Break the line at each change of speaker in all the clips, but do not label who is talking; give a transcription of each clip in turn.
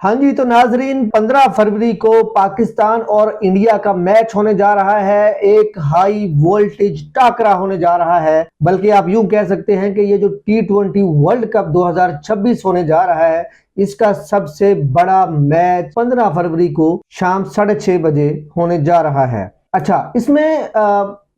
हाँ जी, तो नाजरीन 15 फरवरी को पाकिस्तान और इंडिया का मैच होने जा रहा है। एक हाई वोल्टेज टाकरा होने जा रहा है, बल्कि आप यूं कह सकते हैं कि ये जो T20 वर्ल्ड कप 2026 होने जा रहा है, इसका सबसे बड़ा मैच 15 फरवरी को शाम 6:30 बजे होने जा रहा है। अच्छा, इसमें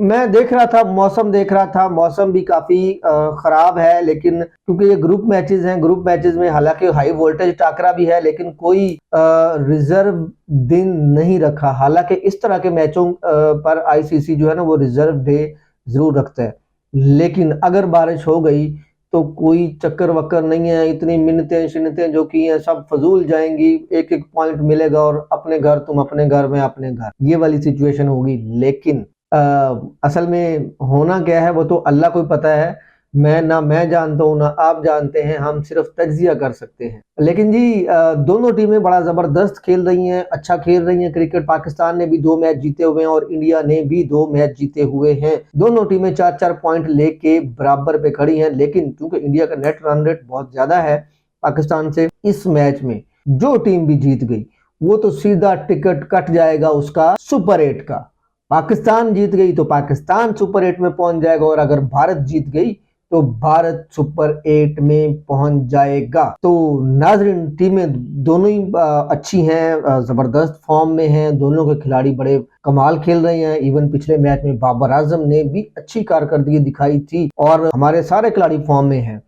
मैं देख रहा था, मौसम देख रहा था, मौसम भी काफी खराब है, लेकिन क्योंकि ये ग्रुप मैचेस हैं, ग्रुप मैचेस में हालांकि हाई वोल्टेज टाकरा भी है, लेकिन कोई रिजर्व दिन नहीं रखा। हालांकि इस तरह के मैचों पर आईसीसी जो है ना वो रिजर्व डे जरूर रखता है, लेकिन अगर बारिश हो गई तो कोई चक्कर वक्कर नहीं है। इतनी मिन्नतें शिन्नतें जो की हैं सब फजूल जाएंगी, एक एक पॉइंट मिलेगा और अपने घर तुम अपने घर में अपने घर, ये वाली सिचुएशन होगी। लेकिन असल में होना क्या है वो तो अल्लाह को पता है। मैं जानता हूँ ना आप जानते हैं, हम सिर्फ तज्जिया कर सकते हैं। लेकिन जी दोनों टीमें बड़ा जबरदस्त खेल रही हैं, अच्छा खेल रही हैं क्रिकेट। पाकिस्तान ने भी 2 मैच जीते हुए हैं और इंडिया ने भी 2 मैच जीते हुए हैं। दोनों टीमें 4-4 पॉइंट लेके बराबर पे खड़ी हैं, लेकिन क्योंकि इंडिया का नेट रन रेट बहुत ज्यादा है पाकिस्तान से, इस मैच में जो टीम भी जीत गई वो तो सीधा टिकट कट जाएगा उसका सुपर 8 का। पाकिस्तान जीत गई तो पाकिस्तान सुपर 8 में पहुंच जाएगा, और अगर भारत जीत गई तो भारत सुपर 8 में पहुंच जाएगा। तो नाजरीन, टीमें दोनों ही अच्छी हैं, जबरदस्त फॉर्म में हैं। दोनों के खिलाड़ी बड़े कमाल खेल रहे हैं। इवन पिछले मैच में बाबर आजम ने भी अच्छी कारकर्दगी दिखाई थी और हमारे सारे खिलाड़ी फॉर्म में हैं।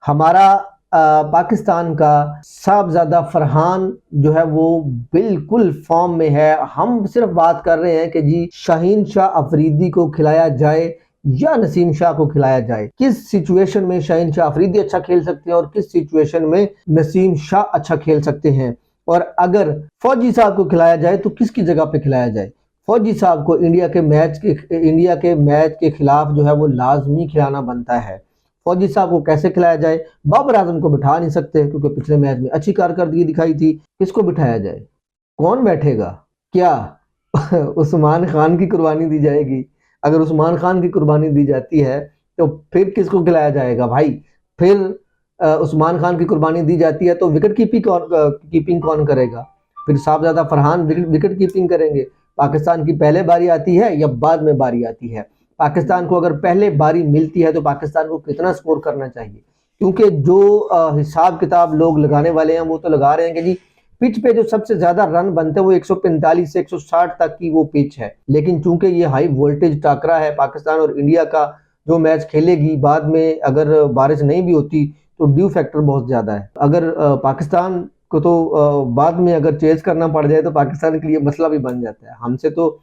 हमारा पाकिस्तान का साहबजादा फरहान जो है वो बिल्कुल फॉर्म में है। हम सिर्फ बात कर रहे हैं कि जी शाहीन शाह अफरीदी को खिलाया जाए या नसीम शाह को खिलाया जाए। किस सिचुएशन में शाहीन शाह अफरीदी अच्छा खेल सकते हैं और किस सिचुएशन में नसीम शाह अच्छा खेल सकते हैं। और अगर फौजी साहब को खिलाया जाए तो किसकी जगह पे खिलाया जाए। फौजी साहब को इंडिया के मैच के खिलाफ जो है वो लाजमी खिलाना बनता है। फौजी साहब को कैसे खिलाया जाए। बाबर आजम को बिठा नहीं सकते क्योंकि पिछले मैच में अच्छी कारकर्दगी दिखाई थी। किसको बिठाया जाए, कौन बैठेगा, क्या उस्मान खान की कुर्बानी दी जाएगी? अगर उस्मान खान की कुर्बानी दी जाती है तो फिर किसको खिलाया जाएगा भाई? फिर उस्मान खान की कुर्बानी दी जाती है तो कीपिंग कौन करेगा? फिर साहबजादा फरहान विकेट कीपिंग करेंगे। पाकिस्तान की पहले बारी आती है या बाद में बारी आती है? पाकिस्तान को अगर पहले बारी मिलती है तो पाकिस्तान को कितना स्कोर करना चाहिए? क्योंकि जो हिसाब किताब लोग लगाने वाले हैं वो तो लगा रहे हैं कि जी पिच पे जो सबसे ज्यादा रन बनते हैं वो 145 से 160 तक की वो पिच है। लेकिन चूंकि ये हाई वोल्टेज टाकरा है, पाकिस्तान और इंडिया का जो मैच खेलेगी, बाद में अगर बारिश नहीं भी होती तो ड्यू फैक्टर बहुत ज्यादा है। अगर पाकिस्तान को तो बाद में अगर चेज करना पड़ जाए तो पाकिस्तान के लिए मसला भी बन जाता है। हमसे तो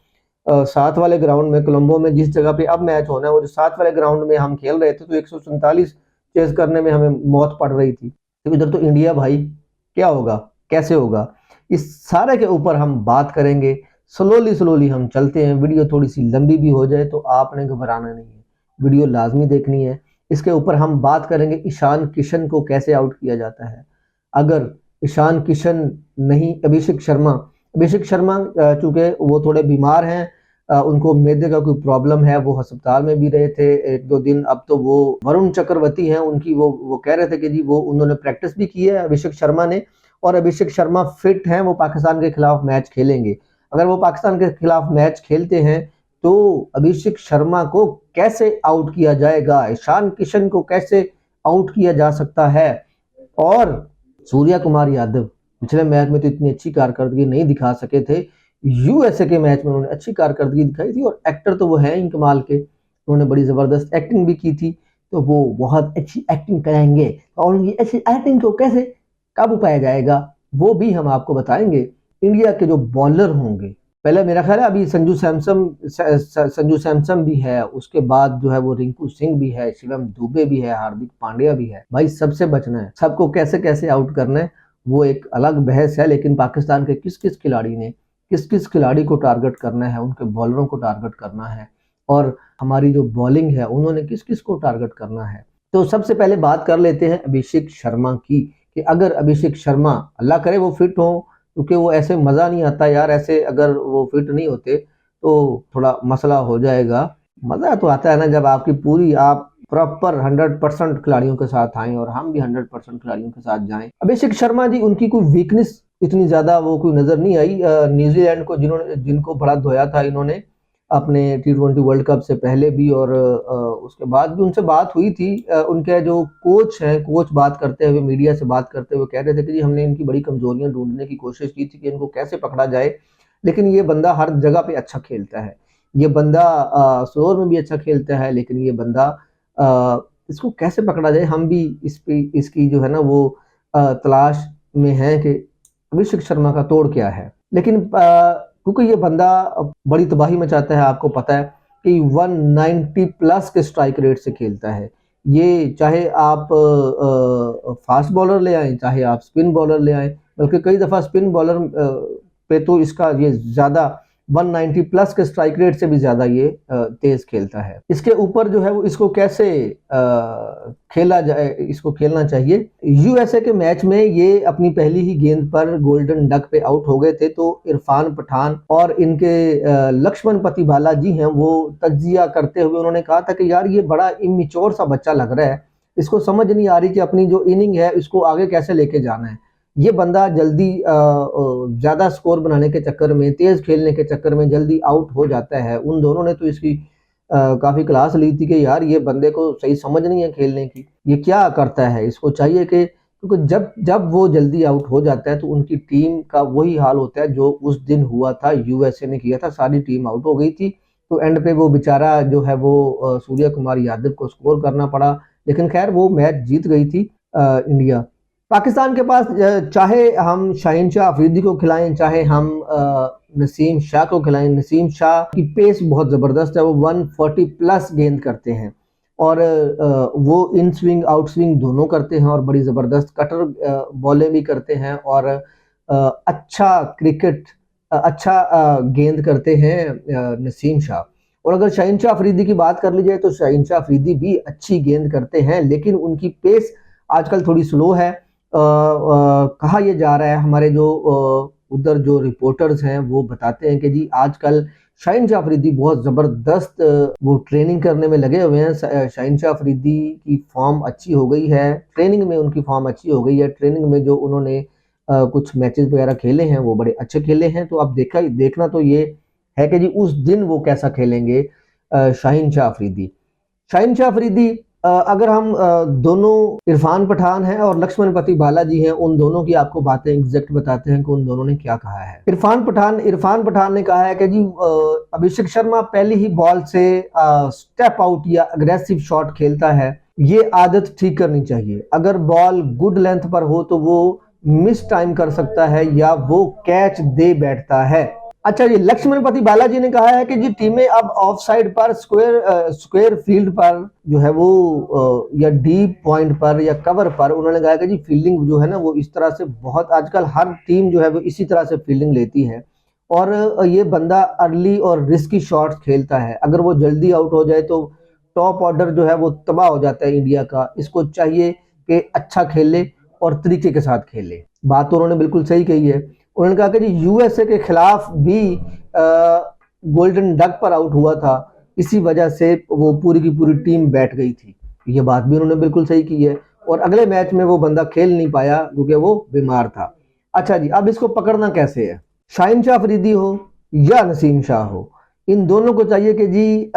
साथ वाले ग्राउंड में कोलंबो में जिस जगह पे अब मैच होना है, वो जो साथ वाले ग्राउंड में हम खेल रहे थे तो 147 चेज करने में हमें मौत पड़ रही थी। तो इधर तो इंडिया भाई, क्या होगा, कैसे होगा? इस सारे के ऊपर हम बात करेंगे। स्लोली स्लोली हम चलते हैं। वीडियो थोड़ी सी लंबी भी हो जाए तो आपने घबराना नहीं है, वीडियो लाजमी देखनी है। इसके ऊपर हम बात करेंगे ईशान किशन को कैसे आउट किया जाता है। अगर ईशान किशन नहीं, अभिषेक शर्मा चूंकि वो थोड़े बीमार हैं, उनको मैदे का कोई प्रॉब्लम है, वो अस्पताल में भी रहे थे 1-2 दिन। अब तो वो वरुण चक्रवर्ती हैं उनकी, वो कह रहे थे कि जी वो उन्होंने प्रैक्टिस भी की है अभिषेक शर्मा ने, और अभिषेक शर्मा फिट हैं, वो पाकिस्तान के खिलाफ मैच खेलेंगे। अगर वो पाकिस्तान के खिलाफ मैच खेलते हैं तो अभिषेक शर्मा को कैसे आउट किया जाएगा, ईशान किशन को कैसे आउट किया जा सकता है। और सूर्या कुमार यादव पिछले मैच में तो इतनी अच्छी कारकर्दगी नहीं दिखा सके थे। यूएसए के मैच में उन्होंने अच्छी कारकर्दगी दिखाई थी, और एक्टर तो वो है ही कमाल के, उन्होंने बड़ी जबरदस्त एक्टिंग भी की थी। तो वो बहुत अच्छी एक्टिंग करेंगे, और उनकी अच्छी एक्टिंग को कैसे काबू पाया जाएगा वो भी हम आपको बताएंगे। इंडिया के जो बॉलर होंगे, पहले मेरा ख्याल है अभी संजू सैमसन भी है, उसके बाद जो है वो रिंकू सिंह भी है, शिवम दुबे भी है, हार्दिक पांड्या भी है। भाई सबसे बचना है, सबको कैसे कैसे आउट करना है वो एक अलग बहस है। लेकिन पाकिस्तान के किस किस खिलाड़ी ने किस किस खिलाड़ी को टारगेट करना है, उनके बॉलरों को टारगेट करना है, और हमारी जो बॉलिंग है उन्होंने किस किस को टारगेट करना है। तो सबसे पहले बात कर लेते हैं अभिषेक शर्मा की, कि अगर अभिषेक शर्मा, अल्लाह करे वो फिट हो, क्योंकि वो ऐसे मजा नहीं आता यार, ऐसे अगर वो फिट नहीं होते तो थोड़ा मसला हो जाएगा। मजा तो आता है ना जब आपकी पूरी, आप प्रॉपर 100% खिलाड़ियों के साथ आए और हम भी 100% खिलाड़ियों के साथ जाएं। अभिषेक शर्मा जी, उनकी कोई वीकनेस इतनी ज्यादा वो कोई नजर नहीं आई। न्यूजीलैंड को जिनको बड़ा धोया था इन्होंने अपने T20 वर्ल्ड कप से पहले भी, और उसके बाद भी उनसे बात हुई थी। उनके जो कोच हैं, कोच बात करते हुए, मीडिया से बात करते हुए कह रहे थे कि जी हमने इनकी बड़ी कमजोरियां ढूंढने की कोशिश की थी कि इनको कैसे पकड़ा जाए, लेकिन ये बंदा हर जगह पे अच्छा खेलता है। ये बंदा स्लोअर में भी अच्छा खेलता है, लेकिन ये बंदा इसको कैसे पकड़ा जाए, हम भी इसकी जो है ना वो तलाश में है कि अभिषेक शर्मा का तोड़ क्या है। लेकिन क्योंकि ये बंदा बड़ी तबाही मचाता है, आपको पता है कि 190 प्लस के स्ट्राइक रेट से खेलता है। ये चाहे आप फास्ट बॉलर ले आए, चाहे आप स्पिन बॉलर ले आए, बल्कि कई दफा स्पिन बॉलर पे तो इसका ये ज्यादा 190 प्लस के स्ट्राइक रेट से भी ज्यादा ये तेज खेलता है। इसके ऊपर जो है वो इसको कैसे खेला जाए, इसको खेलना चाहिए। यूएसए के मैच में ये अपनी पहली ही गेंद पर गोल्डन डक पे आउट हो गए थे, तो इरफान पठान और इनके लक्ष्मण पतिबाला जी हैं, वो तज्जिया करते हुए उन्होंने कहा था कि यार ये बड़ा इमेच्योर सा बच्चा लग रहा है, इसको समझ नहीं आ रही कि अपनी जो इनिंग है इसको आगे कैसे लेके जाना है। ये बंदा जल्दी ज्यादा स्कोर बनाने के चक्कर में, तेज खेलने के चक्कर में जल्दी आउट हो जाता है। उन दोनों ने तो इसकी काफी क्लास ली थी कि यार ये बंदे को सही समझ नहीं है खेलने की, ये क्या करता है, इसको चाहिए कि, क्योंकि जब जब वो जल्दी आउट हो जाता है तो उनकी टीम का वही हाल होता है जो उस दिन हुआ था, यूएसए ने किया था, सारी टीम आउट हो गई थी। तो एंड पे वो बेचारा जो है वो सूर्य कुमार यादव को स्कोर करना पड़ा, लेकिन खैर वो मैच जीत गई थी इंडिया। पाकिस्तान के पास चाहे हम शाहीन शाह अफरीदी को खिलाएं, चाहे हम नसीम शाह को खिलाएं, नसीम शाह की पेस बहुत ज़बरदस्त है, वो 140 प्लस गेंद करते हैं और वो इन स्विंग आउट स्विंग दोनों करते हैं और बड़ी ज़बरदस्त कटर बॉलें भी करते हैं और अच्छा क्रिकेट, अच्छा गेंद करते हैं नसीम शाह। और अगर शाहीन शाह अफरीदी की बात कर ली जाए तो शाहीन शाह अफरीदी भी अच्छी गेंद करते हैं, लेकिन उनकी पेस आजकल थोड़ी स्लो है। कहा यह जा रहा है, हमारे जो उधर जो रिपोर्टर्स हैं वो बताते हैं कि जी आजकल शाहीन शाह अफरीदी बहुत ज़बरदस्त वो ट्रेनिंग करने में लगे हुए हैं। शाहीन शाह अफरीदी की फॉर्म अच्छी हो गई है, ट्रेनिंग में उनकी फॉर्म अच्छी हो गई है। ट्रेनिंग में जो उन्होंने कुछ मैचेस वगैरह खेले हैं वो बड़े अच्छे खेले हैं। तो अब देखना तो ये है कि जी उस दिन वो कैसा खेलेंगे शाहीन शाह अफरीदी। शाहीन शाह अफरीदी अगर हम दोनों इरफान पठान हैं और लक्ष्मण पतिबाला जी हैं, उन दोनों की आपको बातें एग्जैक्ट बताते हैं कि उन दोनों ने क्या कहा है। इरफान पठान ने कहा है कि जी अभिषेक शर्मा पहली ही बॉल से स्टेप आउट या अग्रेसिव शॉट खेलता है, ये आदत ठीक करनी चाहिए। अगर बॉल गुड लेंथ पर हो तो वो मिस टाइम कर सकता है या वो कैच दे बैठता है। अच्छा जी, लक्ष्मण पतिबाला जी ने कहा है कि जी टीमें अब ऑफ साइड पर, स्क्वायर फील्ड पर जो है वो या डीप पॉइंट पर या कवर पर, उन्होंने कहा कि जी फील्डिंग जो है ना वो इस तरह से, बहुत आजकल हर टीम जो है वो इसी तरह से फील्डिंग लेती है और ये बंदा अर्ली और रिस्की शॉट्स खेलता है। अगर वो जल्दी आउट हो जाए तो टॉप ऑर्डर जो है वो तबाह हो जाता है इंडिया का। इसको चाहिए कि अच्छा खेले और तरीके के साथ खेले। बात तो उन्होंने बिल्कुल सही कही है। उन्होंने कहा कि यूएसए के खिलाफ भी गोल्डन डक पर आउट हुआ था, इसी वजह से वो पूरी की पूरी टीम बैठ गई थी। ये बात भी उन्होंने बिल्कुल सही की है और अगले मैच में वो बंदा खेल नहीं पाया क्योंकि वो बीमार था। अच्छा जी, अब इसको पकड़ना कैसे है? शाहीन शाह अफरीदी हो या नसीम शाह हो, इन दोनों को चाहिए कि जी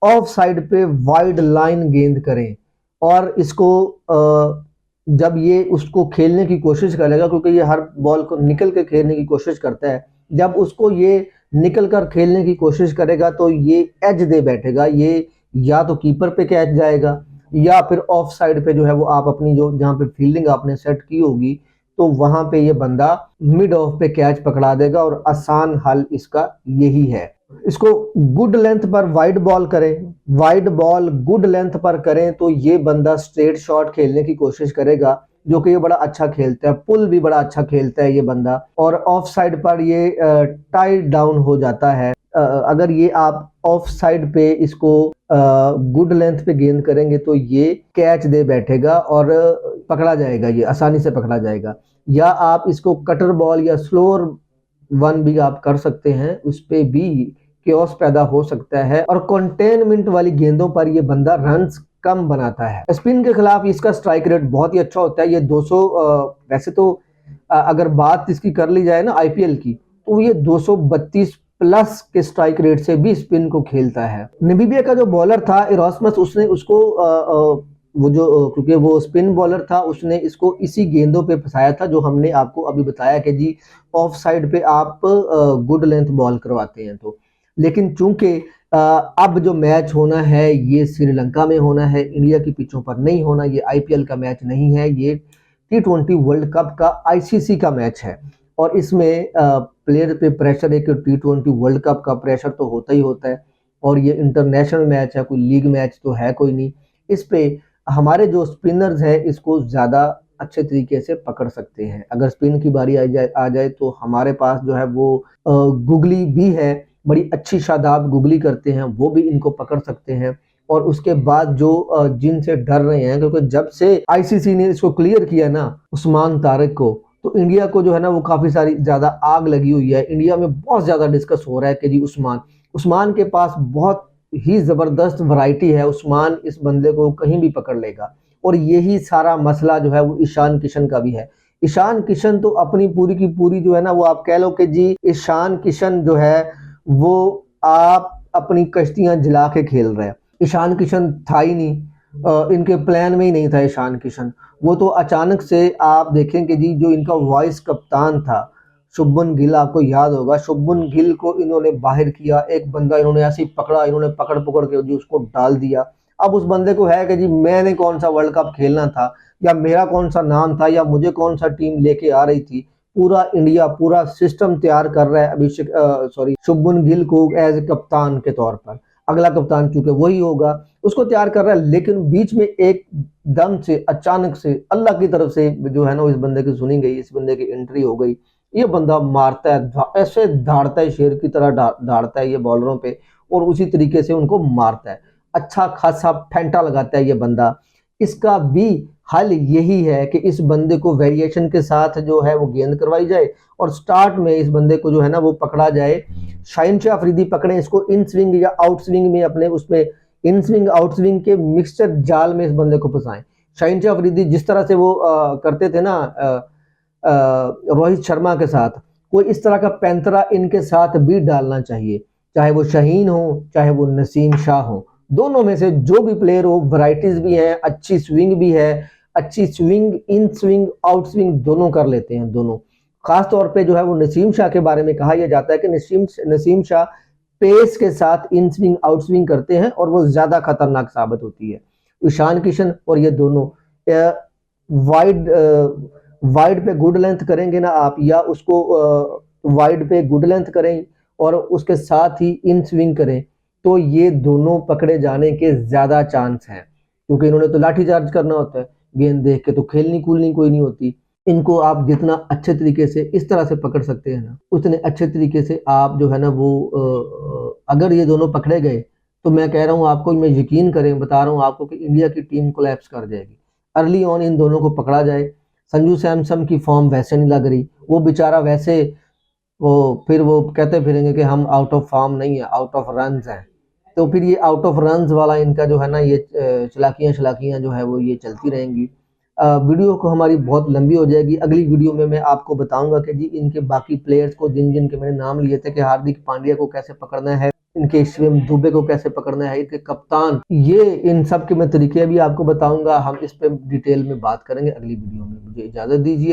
ऑफ साइड पे वाइड लाइन गेंद करें और इसको जब ये उसको खेलने की कोशिश करेगा, क्योंकि ये हर बॉल को निकल के खेलने की कोशिश करता है, जब उसको ये निकल कर खेलने की कोशिश करेगा तो ये एज दे बैठेगा। ये या तो कीपर पे कैच जाएगा या फिर ऑफ साइड पे जो है वो आप अपनी जो जहाँ पे फील्डिंग आपने सेट की होगी तो वहां पे ये बंदा मिड ऑफ पे कैच पकड़ा देगा और आसान हल इसका यही है। इसको गुड लेंथ पर वाइड बॉल करें, वाइड बॉल गुड लेंथ पर करें तो ये बंदा स्ट्रेट शॉट खेलने की कोशिश करेगा, जो कि ये बड़ा अच्छा खेलता है, पुल भी बड़ा अच्छा खेलता है ये बंदा। और ऑफ साइड पर ये टाइड डाउन हो जाता है। अगर ये आप ऑफ साइड पे इसको गुड लेंथ पे गेंद करेंगे तो ये कैच दे बैठेगा और पकड़ा जाएगा, ये आसानी से पकड़ा जाएगा। या आप इसको कटर बॉल या स्लोअर वन भी आप कर सकते हैं, उस पे भी केओस पैदा हो सकता है और कंटेनमेंट वाली गेंदों पर ये बंदा रन्स कम बनाता है। स्पिन के खिलाफ इसका स्ट्राइक रेट बहुत ही अच्छा होता है। ये 200 वैसे तो अगर बात इसकी कर ली जाए ना आईपीएल की, तो ये 232 प्लस के स्ट्राइक रेट से भी स्पिन को खेलता है। नामीबिया का जो बॉलर था इरास्मस, उसने उसको वो जो क्योंकि वो स्पिन बॉलर था, उसने इसको इसी गेंदों पे फंसाया था जो हमने आपको अभी बताया कि जी ऑफ साइड पे आप गुड लेंथ बॉल करवाते हैं। तो लेकिन चूंकि अब जो मैच होना है ये श्रीलंका में होना है, इंडिया की पिचों पर नहीं होना। ये आईपीएल का मैच नहीं है, ये टी20 वर्ल्ड कप का आईसीसी का मैच है। और इसमें प्लेयर पे प्रेशर है कि टी20 वर्ल्ड कप का प्रेशर तो होता ही होता है, और ये इंटरनेशनल मैच है, कोई लीग मैच तो है कोई नहीं। इस पे हमारे जो स्पिनर्स है इसको ज़्यादा अच्छे तरीके से पकड़ सकते हैं। अगर स्पिन की बारी आ जाए तो हमारे पास जो है वो गुगली भी है, बड़ी अच्छी शादाब गुगली करते हैं, वो भी इनको पकड़ सकते हैं। और उसके बाद जो जिनसे डर रहे हैं, क्योंकि जब से आईसीसी ने इसको क्लियर किया ना उस्मान तारिक को, तो इंडिया को जो है ना वो काफ़ी सारी ज़्यादा आग लगी हुई है। इंडिया में बहुत ज़्यादा डिस्कस हो रहा है कि जी उस्मान के पास बहुत ही ज़बरदस्त वैरायटी है। उस्मान इस बंदे को कहीं भी पकड़ लेगा। और यही सारा मसला जो है वो ईशान किशन का भी है। ईशान किशन तो अपनी पूरी की पूरी जो है ना वो आप कह लो कि जी ईशान किशन जो है वो आप अपनी कश्तियां जला के खेल रहे हैं। ईशान किशन था ही नहीं, इनके प्लान में ही नहीं था ईशान किशन। वो तो अचानक से आप देखेंगे जी जो इनका वाइस कप्तान था शुभमन गिल, आपको याद होगा शुभमन गिल को इन्होंने बाहर किया। एक बंदा इन्होंने ऐसे ही पकड़ा, इन्होंने पकड़ पकड़ के जी उसको डाल दिया। अब उस बंदे को है कि जी मैंने कौन सा वर्ल्ड कप खेलना था, या मेरा कौन सा नाम था, या मुझे कौन सा टीम लेके आ रही थी। पूरा इंडिया पूरा सिस्टम तैयार कर रहा है अभिषेक शुभमन गिल को एज कप्तान के तौर पर। अगला कप्तान चूंकि वही होगा उसको तैयार कर रहा है। लेकिन बीच में एक दम से अचानक से अल्लाह की तरफ से जो है ना इस बंदे की सुनी गई, इस बंदे की एंट्री हो गई। ये बंदा मारता है, ऐसे धाड़ता है, शेर की तरह धाड़ता है ये बॉलरों पे, और उसी तरीके से उनको मारता है। अच्छा खासा फेंटा लगाता है ये बंदा। इसका भी हल यही है कि इस बंदे को वेरिएशन के साथ जो है वो गेंद करवाई जाए, और स्टार्ट में इस बंदे को जो है ना वो पकड़ा जाए। शाहिन-शाह अफरीदी पकड़े इसको इन स्विंग या आउट स्विंग में, अपने उसमें इन स्विंग आउट स्विंग के मिक्सचर जाल में इस बंदे को फंसाएं। शाहिन-शाह अफरीदी जिस तरह से वो करते थे ना रोहित शर्मा के साथ, कोई इस तरह का पैंतरा इनके साथ भी डालना चाहिए। चाहे वो शाहीन हो चाहे वो नसीम शाह हो, दोनों में से जो भी प्लेयर हो, वैरायटीज भी है, अच्छी स्विंग भी है, अच्छी swing in swing out swing दोनों कर लेते हैं दोनों। खास तौर पे जो है वो नसीम शाह के बारे में कहा यह जाता है कि नसीम शाह पेस के साथ इन स्विंग आउट स्विंग करते हैं और वो ज्यादा खतरनाक साबित होती है। ईशान किशन और ये दोनों वाइड वाइड पे गुड लेंथ करेंगे ना आप, या उसको वाइड पे गुड लेंथ करें और उसके साथ ही इन स्विंग करें, तो ये दोनों पकड़े जाने के ज्यादा चांस हैं। क्योंकि इन्होंने तो लाठी चार्ज करना होता है, गेंद देख के तो खेलनी कूलनी कोई नहीं होती। इनको आप जितना अच्छे तरीके से इस तरह से पकड़ सकते हैं ना, उतने अच्छे तरीके से आप जो है ना वो अगर ये दोनों पकड़े गए तो मैं कह रहा हूँ आपको, मैं यकीन करें बता रहा हूँ आपको कि इंडिया की टीम कोलैप्स कर जाएगी। अर्ली ऑन इन दोनों को पकड़ा जाए। संजू सैमसन की फॉर्म वैसे नहीं लग रही, वो बेचारा वैसे वो फिर वो कहते फिरेंगे कि हम आउट ऑफ फॉर्म नहीं है, आउट ऑफ रन्स हैं। तो फिर ये आउट ऑफ रन्स वाला इनका जो है ना ये चलाकियां जो है वो ये चलती रहेंगी। वीडियो को हमारी बहुत लंबी हो जाएगी। अगली वीडियो में मैं आपको बताऊंगा कि जी इनके बाकी प्लेयर्स को जिन जिन के मैंने नाम लिए थे कि हार्दिक पांड्या को कैसे पकड़ना है, इनके शिवम दुबे को कैसे पकड़ना है, इनके कप्तान, ये इन सब के मैं तरीके भी आपको बताऊंगा। हम इस पे डिटेल में बात करेंगे अगली वीडियो में। मुझे इजाजत दीजिए।